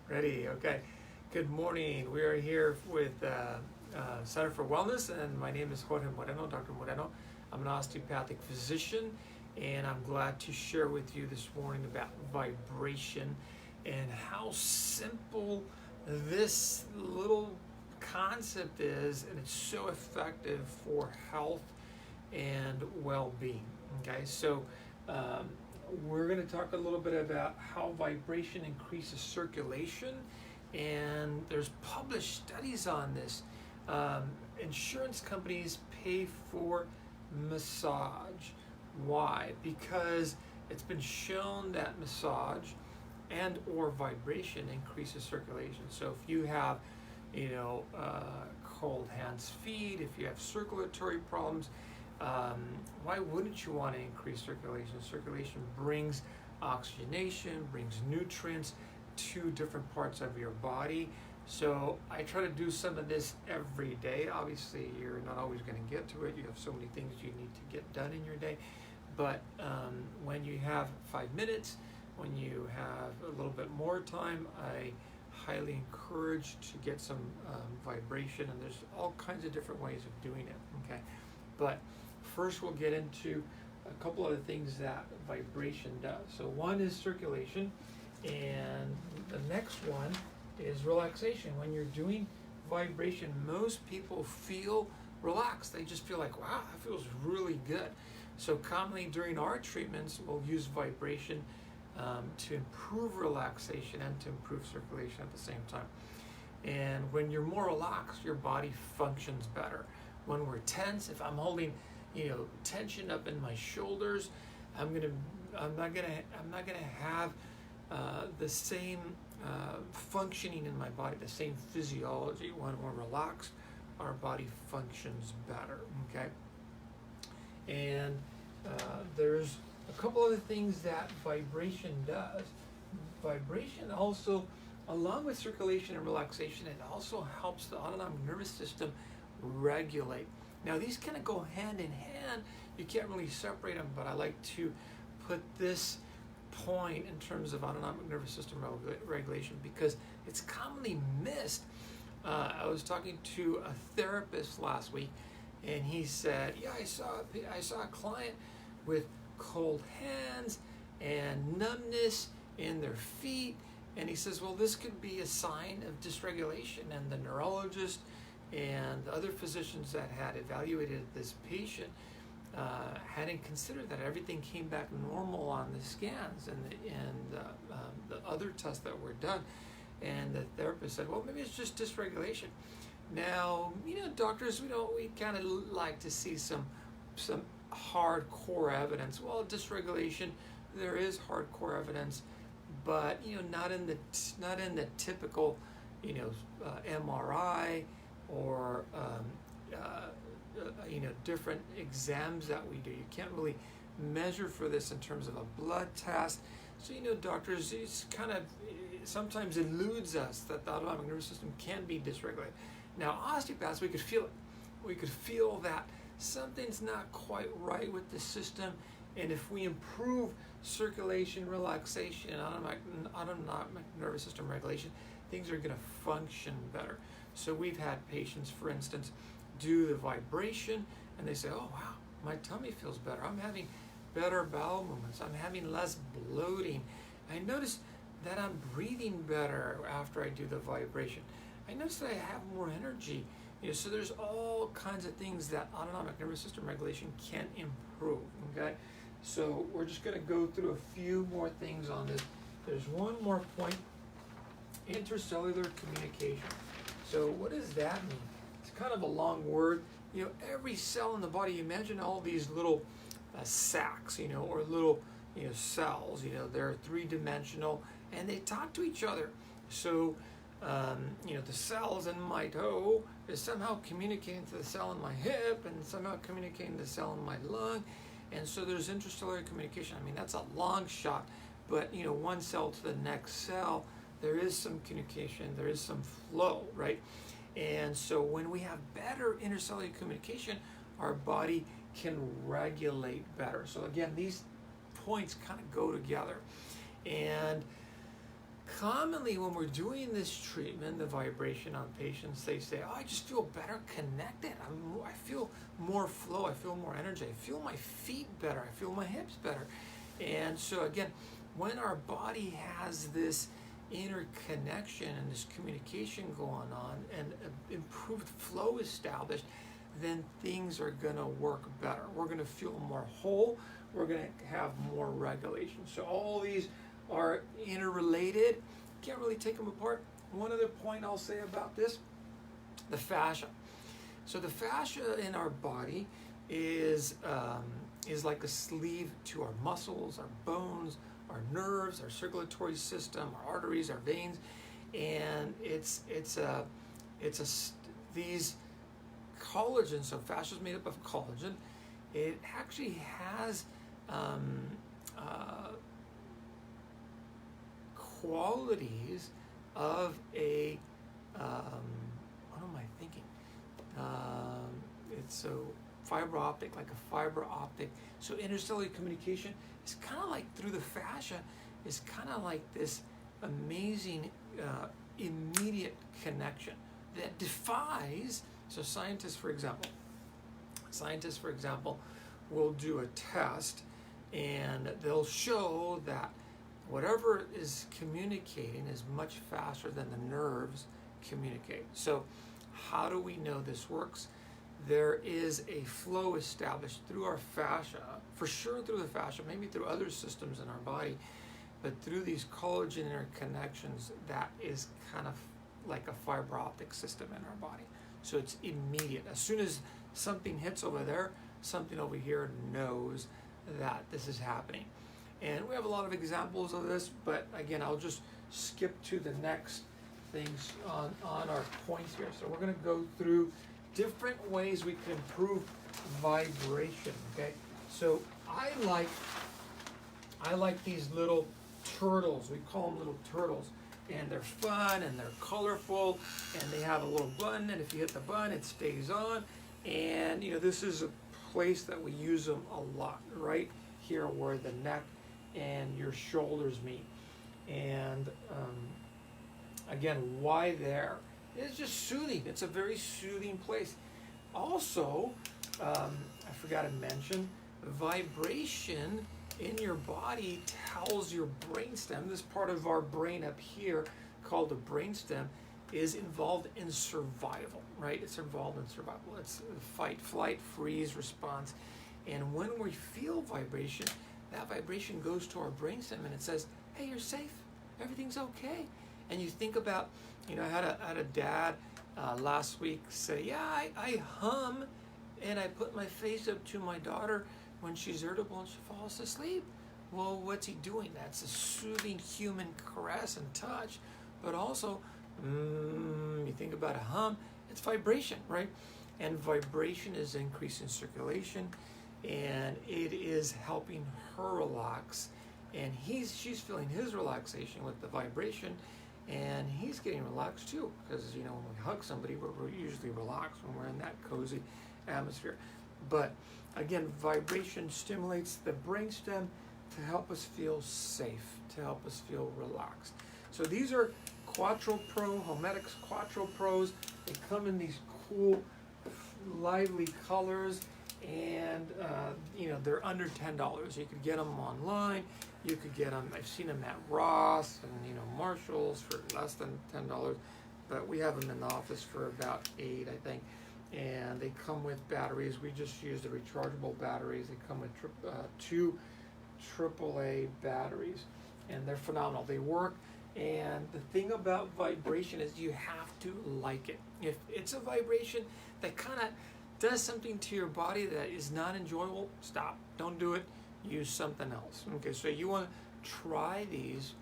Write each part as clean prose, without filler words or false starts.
Ready? Okay. Good morning. We are here with Center for Wellness, and my name is Jorge Moreno, Dr. Moreno. I'm an osteopathic physician, and I'm glad to share with you this morning about vibration and how simple this little concept is, and it's so effective for health and well-being. Okay, so we're going to talk a little bit about how vibration increases circulation, and there's published studies on this. Insurance companies pay for massage. Why? Because it's been shown that massage and or vibration increases circulation. So if you have, cold hands, feet, if you have circulatory problems, why wouldn't you want to increase circulation? Circulation brings oxygenation, brings nutrients to different parts of your body. So I try to do some of this every day. Obviously, you're not always going to get to it. You have so many things you need to get done in your day. But when you have 5 minutes, when you have a little bit more time, I highly encourage to get some vibration. And there's all kinds of different ways of doing it. Okay, but first we'll get into a couple of the things that vibration does. So one is circulation, and the next one is relaxation. When you're doing vibration, most people feel relaxed. They just feel like, wow, that feels really good. So commonly during our treatments, we'll use vibration to improve relaxation and to improve circulation at the same time. And when you're more relaxed, your body functions better. When we're tense, if I'm holding tension up in my shoulders, I'm not gonna have the same functioning in my body, the same physiology. When we're relaxed, our body functions better. Okay, and there's a couple other things that vibration does. Vibration also, along with circulation and relaxation, it also helps the autonomic nervous system regulate. Now these kind of go hand in hand. You can't really separate them, but I like to put this point in terms of autonomic nervous system regulation because it's commonly missed. I was talking to a therapist last week, and he said, "Yeah, I saw a client with cold hands and numbness in their feet," and he says, "Well, this could be a sign of dysregulation." And the neurologist and the other physicians that had evaluated this patient hadn't considered that everything came back normal on the scans and the other tests that were done. And the therapist said, "Well, maybe it's just dysregulation." Now, doctors, we kind of like to see some hardcore evidence. Well, dysregulation, there is hardcore evidence, but not in the typical MRI or different exams that we do. You can't really measure for this in terms of a blood test. So doctors, it's kind of sometimes eludes us that the autonomic nervous system can be dysregulated. Now osteopaths, we could feel it. We could feel that something's not quite right with the system, and if we improve circulation, relaxation, and autonomic nervous system regulation, things are going to function better. So we've had patients, for instance, do the vibration, and they say, "Oh wow, my tummy feels better. I'm having better bowel movements. I'm having less bloating. I notice that I'm breathing better after I do the vibration. I notice that I have more energy." So there's all kinds of things that autonomic nervous system regulation can improve. Okay, so we're just going to go through a few more things on this. There's one more point: intercellular communication. So what does that mean? It's kind of a long word. Every cell in the body, imagine all these little sacs, or little, cells. They're three-dimensional, and they talk to each other. So, the cells in my toe is somehow communicating to the cell in my hip, and somehow communicating to the cell in my lung. And so there's intercellular communication. I mean, that's a long shot, but, one cell to the next cell, there is some communication, there is some flow, right? And so when we have better intercellular communication, our body can regulate better. So again, these points kind of go together. And commonly when we're doing this treatment, the vibration on patients, they say, oh, I just feel better connected. I feel more flow. I feel more energy. I feel my feet better. I feel my hips better. And so again, when our body has this interconnection and this communication going on and improved flow established, then things are going to work better. We're going to feel more whole. We're going to have more regulation. So all these are interrelated. Can't really take them apart. One other point I'll say about this, the fascia. So the fascia in our body is like a sleeve to our muscles, our bones, our nerves, our circulatory system, our arteries, our veins, and these collagen. So fascia is made up of collagen. It actually has qualities of a what am I thinking? It's so fiber optic, like a fiber optic. So intercellular communication is kind of like through the fascia, is kind of like this amazing immediate connection that defies. So scientists, for example, will do a test and they'll show that whatever is communicating is much faster than the nerves communicate. So how do we know this works? There is a flow established through our fascia, for sure through the fascia, maybe through other systems in our body, but through these collagen interconnections, that is kind of like a fiber optic system in our body. So it's immediate. As soon as something hits over there, something over here knows that this is happening. And we have a lot of examples of this, but again, I'll just skip to the next things on our points here. So we're going to go through different ways we can improve vibration. Okay, so I like these little turtles. We call them little turtles, and they're fun and they're colorful, and they have a little button, and if you hit the button, it stays on. And you know, this is a place that we use them a lot, right here where the neck and your shoulders meet. And again, why there? It's just soothing. It's a very soothing place. Also, I forgot to mention, vibration in your body tells your brainstem, this part of our brain up here called the brainstem, is involved in survival, right? It's involved in survival. It's fight, flight, freeze response. And when we feel vibration, that vibration goes to our brainstem and it says, hey, you're safe. Everything's okay. And you think about, you know, I had a dad last week say, yeah, I hum and I put my face up to my daughter when she's irritable and she falls asleep. Well, what's he doing? That's a soothing human caress and touch. But also, you think about a hum, it's vibration, right? And vibration is increasing circulation, and it is helping her relax. And she's feeling his relaxation with the vibration, and he's getting relaxed too. Because, you know, when we hug somebody, we're usually relaxed when we're in that cozy atmosphere. But again, vibration stimulates the brainstem to help us feel safe, to help us feel relaxed. So these are Quattro Pro, Homedics Quattro Pros. They come in these cool, lively colors, and you know, they're under $10. You could get them online. You could get them, I've seen them at Ross and, you know, Marshall's for less than $10, but we have them in the office for about $8, I think. And they come with batteries. We just use the rechargeable batteries. They come with two AAA batteries, and they're phenomenal. They work. And the thing about vibration is you have to like it. If it's a vibration that kind of does something to your body that is not enjoyable, stop. Don't do it. Use something else. Okay, so you want to try these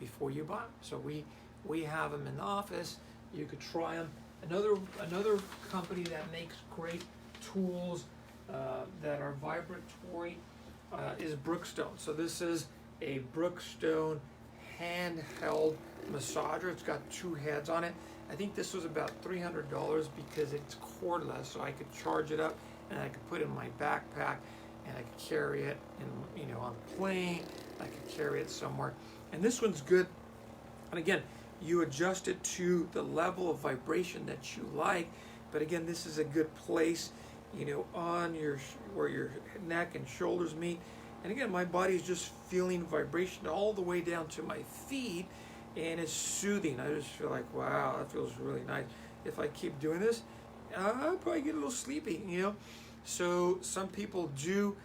before you buy them. So we have them in the office. You could try them. Another company that makes great tools that are vibratory is Brookstone. So this is a Brookstone handheld massager. It's got two heads on it. I think this was about $300 because it's cordless, so I could charge it up and I could put it in my backpack and I could carry it in, you know, on the plane. I could carry it somewhere. And this one's good And again, you adjust it to the level of vibration that you like. But again, this is a good place, on where your neck and shoulders meet. And again, my body is just feeling vibration all the way down to my feet, and it's soothing. I just feel like, wow, that feels really nice. If I keep doing this, I'll probably get a little sleepy, So some people do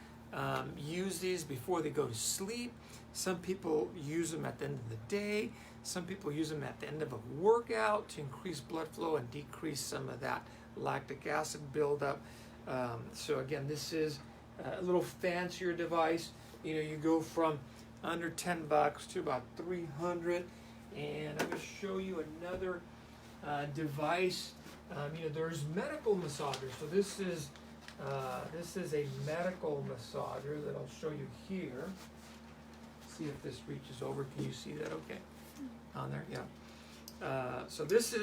use these before they go to sleep. Some people use them at the end of the day. Some people use them at the end of a workout to increase blood flow and decrease some of that lactic acid buildup. So again, this is a little fancier device. You go from under $10 to about 300. And I'm going to show you another device. There's medical massagers. So this is a medical massager that I'll show you here. See if this reaches over. Can you see that? Okay, on there, yeah. So this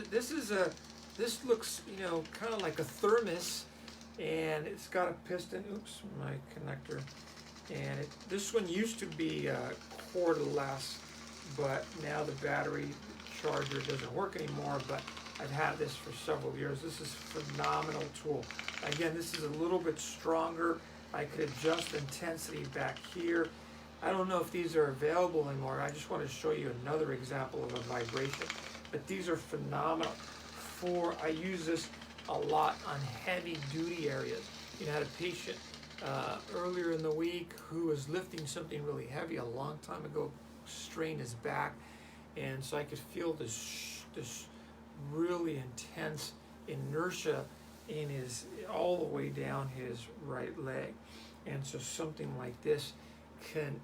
looks kind of like a thermos, and it's got a piston. Oops, my connector. And this one used to be cordless, but now the battery charger doesn't work anymore. But I've had this for several years. This is a phenomenal tool. Again, this is a little bit stronger. I could adjust intensity back here. I don't know if these are available anymore. I just want to show you another example of a vibration. But these are phenomenal. I use this a lot on heavy duty areas. I had a patient earlier in the week who was lifting something really heavy a long time ago, strained his back, and so I could feel this really intense inertia in all the way down his right leg. And so something like this can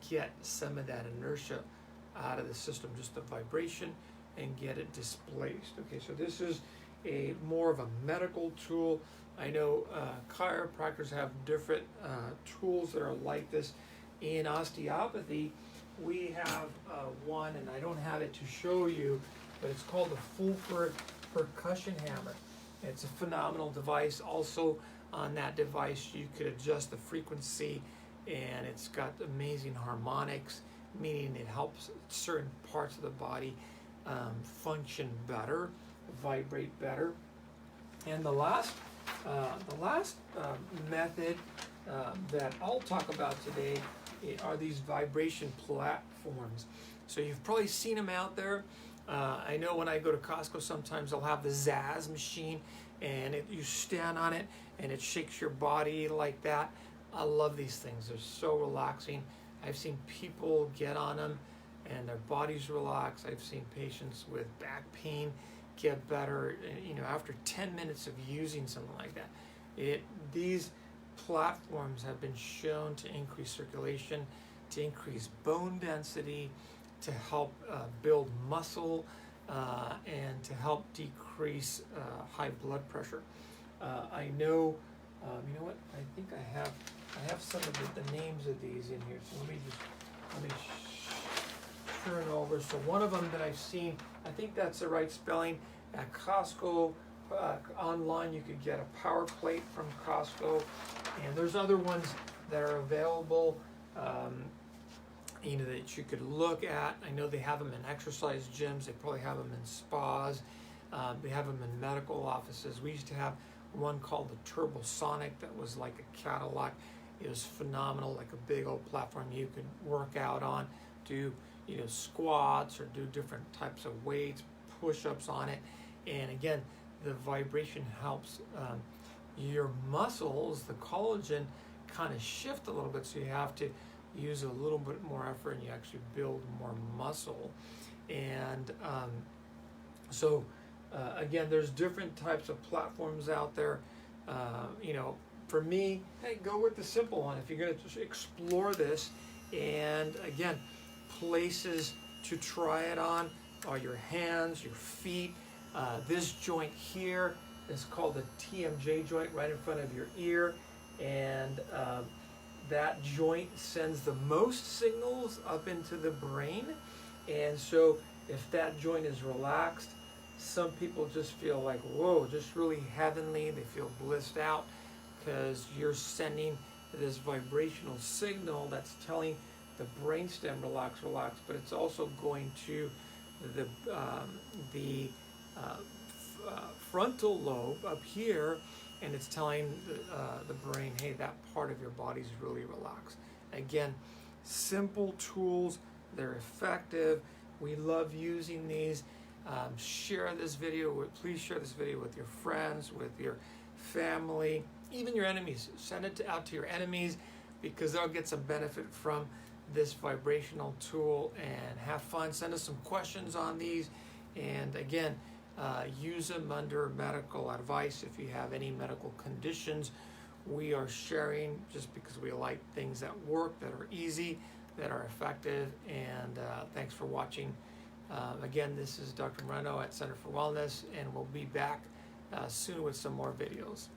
get some of that inertia out of the system, just the vibration, and get it displaced. Okay, so this is more of a medical tool. I know chiropractors have different tools that are like this. In osteopathy, we have one, and I don't have it to show you, but it's called the Fulford Percussion Hammer. It's a phenomenal device. Also, on that device, you could adjust the frequency, and it's got amazing harmonics, meaning it helps certain parts of the body function better, vibrate better. And the last method that I'll talk about today are these vibration platforms. So you've probably seen them out there. I know when I go to Costco, sometimes they'll have the Zazz machine, and you stand on it, and it shakes your body like that. I love these things. They're so relaxing. I've seen people get on them, and their bodies relax. I've seen patients with back pain get better, after 10 minutes of using something like that. These platforms have been shown to increase circulation, to increase bone density, to help build muscle, and to help decrease high blood pressure. I know, I think I have some of the names of these in here. So let me turn over. So one of them that I've seen, I think that's the right spelling. At Costco, online you could get a power plate from Costco, and there's other ones that are available. That you could look at. I know they have them in exercise gyms. They probably have them in spas. They have them in medical offices. We used to have one called the Turbosonic that was like a Cadillac. It was phenomenal, like a big old platform you could work out on, do squats or do different types of weights, push-ups on it. And again, the vibration helps your muscles, the collagen, kind of shift a little bit, so you have to use a little bit more effort and you actually build more muscle. And again, there's different types of platforms out there. For me, hey, go with the simple one. If you're going to just explore this, and again, places to try it on are your hands, your feet. This joint here is called the TMJ joint, right in front of your ear, and that joint sends the most signals up into the brain. And so if that joint is relaxed, some people just feel like, whoa, just really heavenly. They feel blissed out because you're sending this vibrational signal that's telling the brainstem relax, relax, but it's also going to the frontal lobe up here, and it's telling the brain, hey, that part of your body is really relaxed. Again, simple tools, they're effective. We love using these. Share this video please share this video with your friends, with your family, even your enemies. Send it out to your enemies, because they'll get some benefit from this vibrational tool. And have fun. Send us some questions on these, and again, use them under medical advice. If you have any medical conditions, we are sharing just because we like things that work, that are easy, that are effective. And thanks for watching. Again, this is Dr. Moreno at Center for Wellness, and we'll be back soon with some more videos.